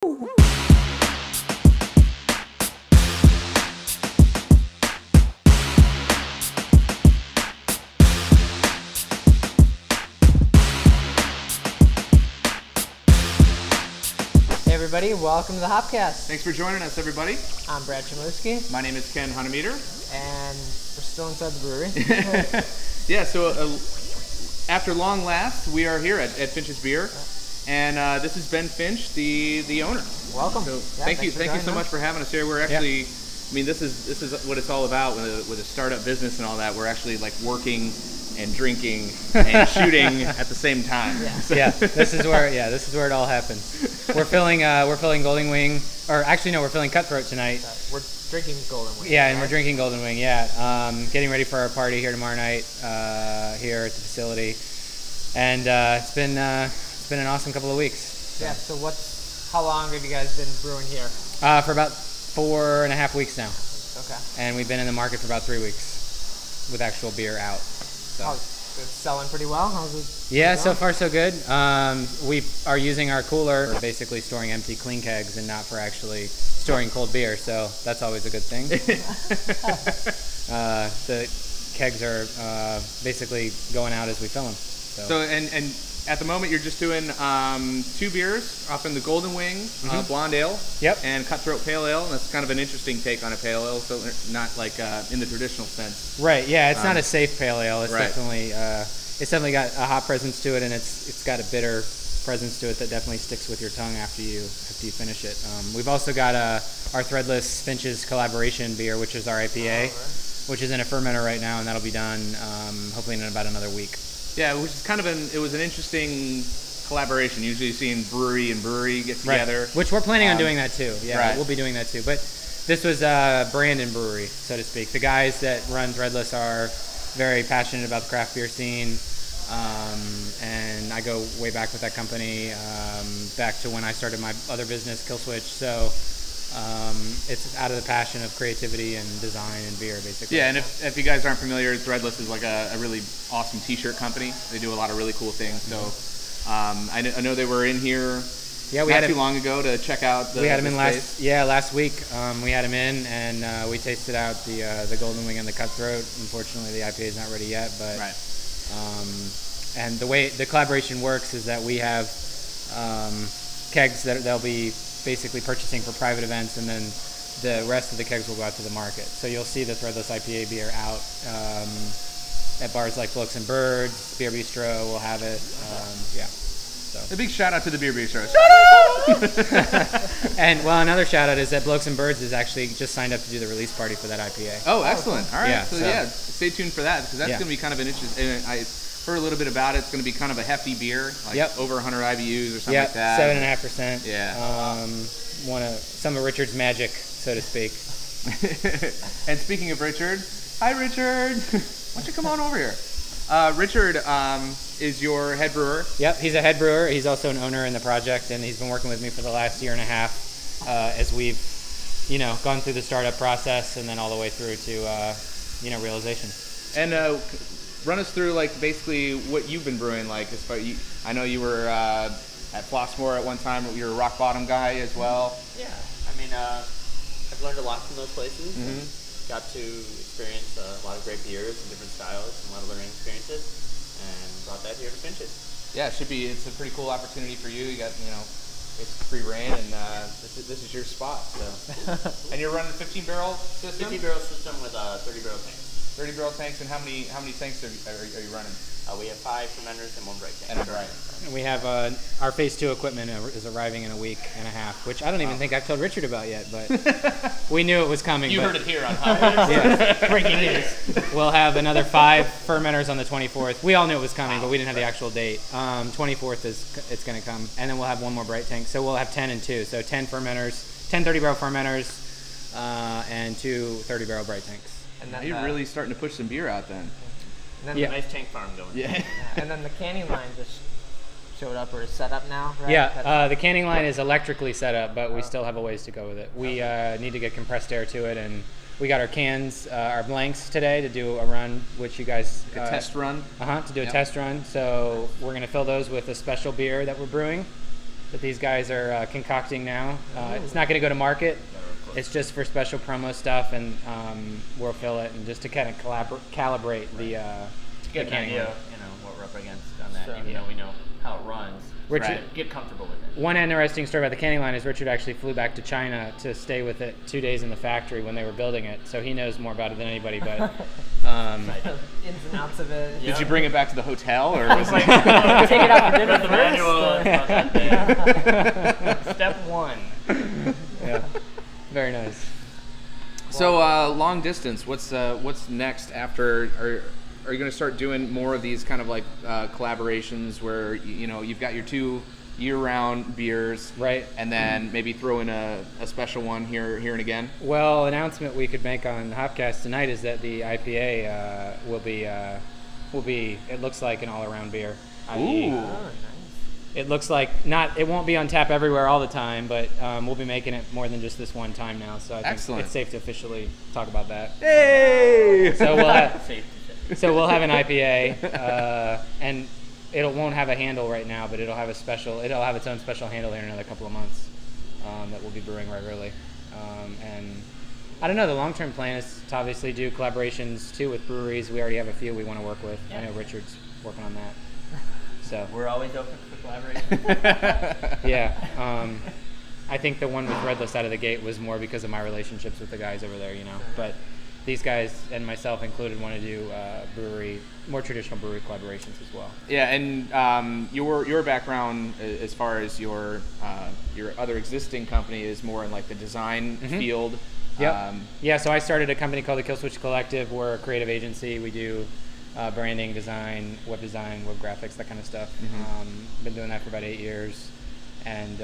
Hey everybody, welcome to the Hopcast. Thanks for joining us, everybody. I'm Brad Chmielewski. My name is Ken Hunnemeder. And we're still inside the brewery. Yeah, so after long last, we are here at Finch's Beer. And this is Ben Finch, the owner. Welcome. So yeah, thank you so much for having us here. We're actually, I mean, this is what it's all about with a startup business and all that. We're actually like working and drinking and shooting at the same time. Yeah. So. Yeah, this is where it all happens. We're filling Golden Wing, or actually no, we're filling Cutthroat tonight. We're drinking Golden Wing. Yeah, and we're drinking Golden Wing. Yeah, getting ready for our party here tomorrow night here at the facility, and it's been an awesome couple of weeks. So. Yeah. So how long have you guys been brewing here? For about 4.5 weeks now. Okay. And we've been in the market for about 3 weeks with actual beer out. So. It's selling pretty well. How's it? Yeah, so far so good. We are using our cooler for basically storing empty clean kegs and not for actually storing cold beer, so that's always a good thing. The kegs are basically going out as we fill them. So and at the moment you're just doing 2 beers up in the Golden Wing, Blonde Ale, and Cutthroat Pale Ale, and that's kind of an interesting take on a pale ale, so not like in the traditional sense. Right. Yeah, it's not a safe pale ale. It's right. definitely got a hop presence to it, and it's got a bitter presence to it that definitely sticks with your tongue after you finish it. We've also got our Threadless Finch's collaboration beer, which is our IPA, which is in a fermenter right now, and that'll be done hopefully in about another week. Yeah, which is kind of it was an interesting collaboration. Usually you've seen brewery and brewery get together. Right. Which we're planning on doing that too. Yeah, right. We'll be doing that too. But this was Brandon Brewery, so to speak. The guys that run Threadless are very passionate about the craft beer scene. And I go way back with that company, back to when I started my other business, Killswitch. So it's out of the passion of creativity and design and beer, basically. Yeah, and if you guys aren't familiar, Threadless is like a really awesome t-shirt company. They do a lot of really cool things. So I know they were in here not too long ago to check out the We had them in space. last week. We had them in, and we tasted out the Golden Wing and the Cutthroat. Unfortunately, the IPA is not ready yet, but right. And the way the collaboration works is that we have kegs that they'll be basically purchasing for private events, and then the rest of the kegs will go out to the market. So you'll see the Threadless IPA beer out at bars like Blokes and Birds, Beer Bistro will have it. Yeah. So. A big shout out to the Beer Bistro. And well, another shout out is that Blokes and Birds is actually just signed up to do the release party for that IPA. Oh, excellent! All right, yeah, so stay tuned for that because that's going to be kind of an interesting. I heard a little bit about it. It's going to be kind of a hefty beer, like over 100 IBUs or something like that. 7.5%. Yeah. Some of Richard's magic, so to speak. And speaking of Richard, hi Richard. Why don't you come on over here? Richard is your head brewer. Yep, he's a head brewer. He's also an owner in the project, and he's been working with me for the last 1.5 years as we've, gone through the startup process and then all the way through to, realization. And run us through like basically what you've been brewing. Like, I know you were at Flossmoor at one time. You're a rock bottom guy as well. Yeah, I mean, I've learned a lot from those places. And got to experience a lot of great beers and different styles and a lot of learning experiences, and brought that here to Finch's. Yeah, it's a pretty cool opportunity for you. You got it's free reign, and this is your spot. So, and you're running a 15-barrel system. 15-barrel system with 30-barrel tanks. 30-barrel tanks, and how many tanks are you running? We have 5 fermenters and 1 bright tank. And a dry. And we have our phase 2 equipment is arriving in a week and a half, which I don't even think I've told Richard about yet, but we knew it was coming. You heard it here on Hopcast. Yeah. Breaking news. We'll have another 5 fermenters on the 24th. We all knew it was coming, but we didn't have the actual date. 24th it's going to come, and then we'll have 1 more bright tank. So we'll have 10 and 2. So 10 fermenters, 10 30-barrel fermenters, and 2 30-barrel bright tanks. And now you're really starting to push some beer out then. And then the nice tank farm going. Yeah. And then the canning line just showed up or is set up now, right? Yeah, the canning line is electrically set up, but we still have a ways to go with it. We need to get compressed air to it, and we got our cans, our blanks today to do a run, which you guys... a test run? To do a test run. So we're going to fill those with a special beer that we're brewing. that these guys are concocting now. It's not going to go to market. It's just for special promo stuff, and we'll fill it, and just to kind of calibrate the get an idea, what we're up against on that, even though we know how it runs. Richard, get comfortable with it. One interesting story about the canning line is Richard actually flew back to China to stay with it 2 days in the factory when they were building it, so he knows more about it than anybody. But ins and outs of it. Did you bring it back to the hotel, or was like, take it out for dinner the manual? Step 1. Yeah, very nice. So long distance. What's next after? Are you going to start doing more of these kind of like collaborations where you've got your 2 year-round beers, right, and then maybe throw in a special one here and again? Well, announcement we could make on Hopcast tonight is that the IPA will be. It looks like an all-around beer. Ooh. Nice. It looks like it won't be on tap everywhere all the time, but we'll be making it more than just this one time now. So I think it's safe to officially talk about that. Hey! So we'll have. Safe to say. So we'll have an IPA, and it won't have a handle right now, but it'll have its own special handle here in another couple of months that we'll be brewing regularly. And I don't know, the long-term plan is to obviously do collaborations too with breweries. We already have a few we want to work with. Yeah. I know Richard's working on that. So we're always open for collaboration. Yeah. I think the one with Redless out of the gate was more because of my relationships with the guys over there, but these guys and myself included want to do more traditional brewery collaborations as well. Yeah, and your background as far as your other existing company is more in like the design field. Yep. Yeah, so I started a company called the Killswitch Collective. We're a creative agency. We do branding, design, web graphics, that kind of stuff. Been doing that for about 8 years, and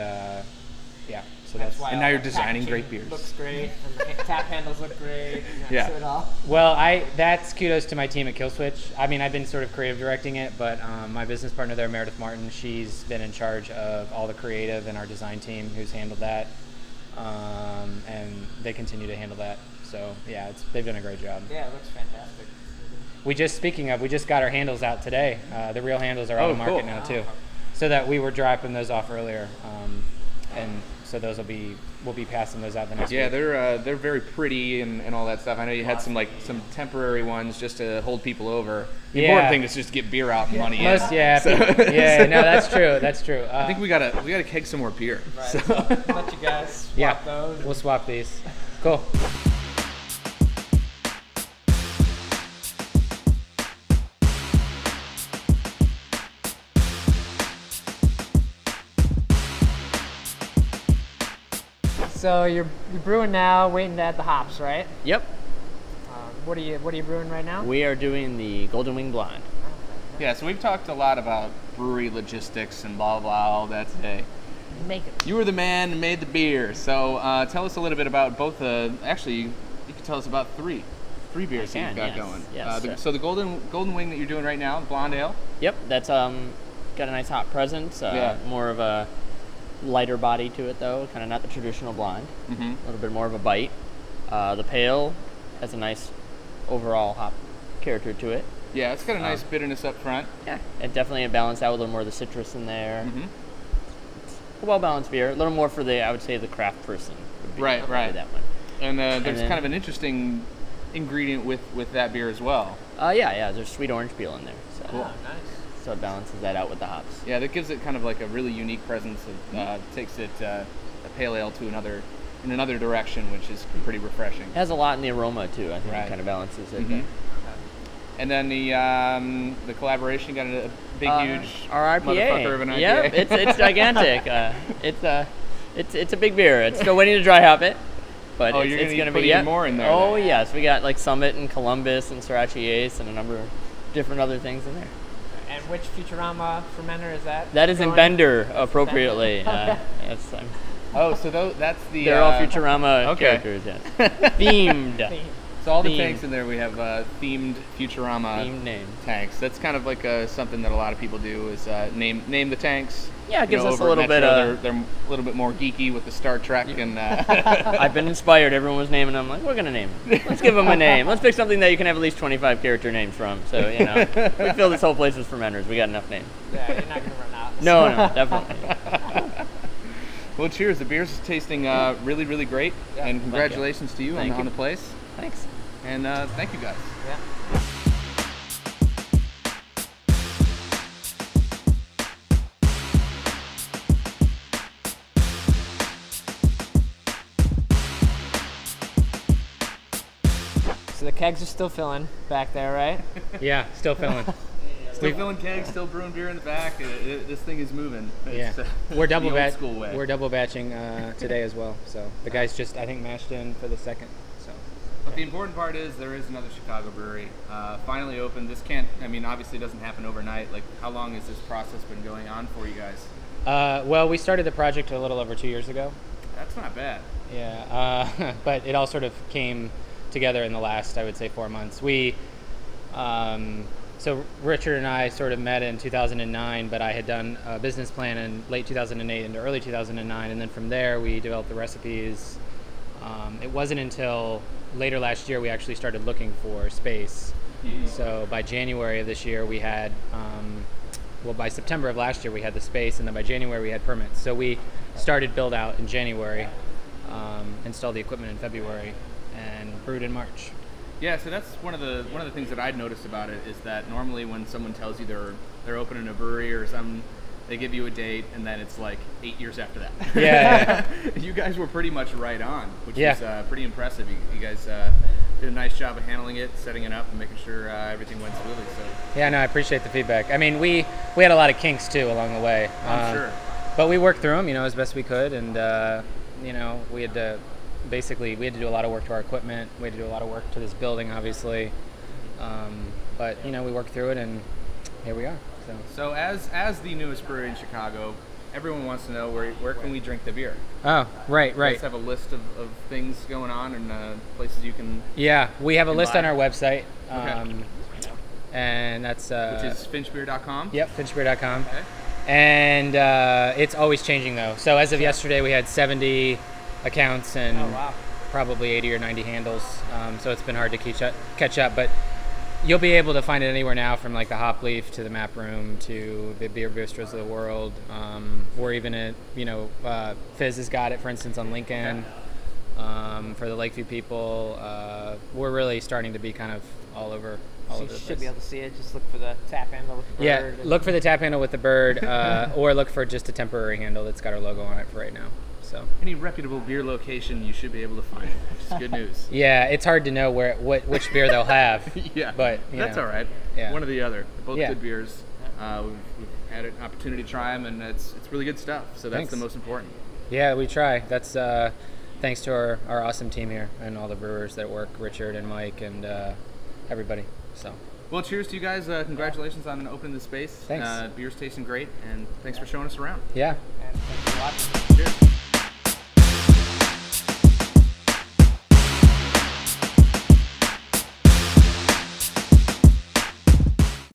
yeah. So that's why and now you're designing great beers. Looks great, and the tap handles look great. Yeah. It all. Well, that's kudos to my team at Killswitch. I mean, I've been sort of creative directing it, but my business partner there, Meredith Martin, she's been in charge of all the creative and our design team, who's handled that, and they continue to handle that. So yeah, they've done a great job. Yeah, it looks fantastic. We just got our handles out today. The real handles are on the market now too, so that we were dropping those off earlier, and so we'll be passing those out the next week. Yeah, they're very pretty and all that stuff. I know you had some temporary ones just to hold people over. The important thing is just get beer out and money in. No, that's true. That's true. I think we gotta keg some more beer. Right. So. Let you guys swap those. We'll swap these. Cool. So you're brewing now, waiting to add the hops, right? Yep. What are you brewing right now? We are doing the Golden Wing Blonde. Yeah, so we've talked a lot about brewery logistics and blah blah all that today. Make it. You were the man who made the beer, so tell us a little bit about both the. Actually, you can tell us about three beers that you've got going. Yes. So the golden wing that you're doing right now, the blonde ale. Yep, that's got a nice hop presence. More of a lighter body to it though, kind of not the traditional blonde. A little bit more of a bite. The pale has a nice overall hop character to it. Yeah, it's got a nice bitterness up front. Yeah, it definitely balanced out with a little more of the citrus in there. It's a well-balanced beer. A little more for I would say, the craft person. Right. That one. And there's kind of an interesting ingredient with that beer as well. Yeah, there's sweet orange peel in there. So. Cool. Oh, nice. So it balances that out with the hops. Yeah, that gives it kind of like a really unique presence. Takes it a pale ale to another direction, which is pretty refreshing. It has a lot in the aroma too. I think it kind of balances it. And then the collaboration got a big, huge our IPA. Motherfucker of an IPA. Yep, it's gigantic. It's a big beer. It's still waiting to dry hop it, but it's going to be even more in there. Oh yes, we got like Summit and Columbus and Sriracha Ace and a number of different other things in there. And which Futurama fermenter is that? That is in Bender, appropriately. So that's the. They're all Futurama characters, yeah. Themed. So all the tanks in there, we have themed Futurama name tanks. That's kind of like something that a lot of people do is name the tanks. Yeah, it gives us a over little at bit Metro, of. They're a little bit more geeky with the Star Trek and. I've been inspired. Everyone was naming them. I'm like, we're gonna name them. Let's give them a name. Let's pick something that you can have at least 25 character names from. So we fill this whole place with fermenters. We got enough names. Yeah, you're not gonna run out. No, definitely. Well, cheers. The beer's tasting really, really great. Yeah, and congratulations to you on the place. Thanks. And thank you guys. Yeah. So the kegs are still filling back there, right? Yeah, still filling. Still filling kegs, still brewing beer in the back. This thing is moving. It's, we're double batching today as well. So the guys just, I think, mashed in for the second. So. But the important part is there is another Chicago brewery finally open. This can't, I mean, obviously it doesn't happen overnight. Like, how long has this process been going on for you guys? Well, we started the project a little over 2 years ago. That's not bad. Yeah, but it all sort of came together in the last, I would say, 4 months. So Richard and I sort of met in 2009, but I had done a business plan in late 2008 into early 2009, and then from there we developed the recipes. It wasn't until later last year we actually started looking for space. So by January of this year we had, well, by September of last year we had the space, and then by January we had permits. So we started build out in January, installed the equipment in February, and brewed in March. Yeah, so that's one of the things that I'd noticed about it is that normally when someone tells you they're opening a brewery or something, they give you a date and then it's like 8 years after that. Yeah. You guys were pretty much right on, which is pretty impressive. You guys did a nice job of handling it, setting it up, and making sure everything went smoothly. So. Yeah, no, I appreciate the feedback. I mean, we had a lot of kinks too along the way. I'm sure. But we worked through them, as best we could, and we had to. Basically, we had to do a lot of work to our equipment. We had to do a lot of work to this building, obviously. But we worked through it, and here we are. So as the newest brewery in Chicago, everyone wants to know where can we drink the beer? Oh, right. You guys have a list of things going on and places you can. Yeah, we have a list buy. on our website. Okay. And that's which is finchbeer.com. Yep, finchbeer.com. Okay. And it's always changing though. So as of yesterday, we had 70 accounts and probably 80 or 90 handles, so it's been hard to catch up, but you'll be able to find it anywhere now, from like the Hop Leaf to the Map Room to the beer bistros of the world. We're even at, Fizz has got it, for instance, on Lincoln. For the Lakeview people, we're really starting to be kind of all over the place. You should be able to see it. Just look for the tap handle with the bird. Yeah, look for the tap handle with the bird, or look for just a temporary handle that's got our logo on it for right now. So any reputable beer location, you should be able to find it, which is good news. Yeah, it's hard to know which beer they'll have. Yeah, but that's all right. Yeah. One or the other. They're both good beers. We've had an opportunity to try them, and it's really good stuff. So that's the most important. Yeah, we try. That's thanks to our awesome team here and all the brewers that work, Richard and Mike and everybody. So. Well, cheers to you guys. Congratulations on opening the space. Thanks. Beer's tasting great, and thanks for showing us around. Yeah. And thanks for watching. Cheers.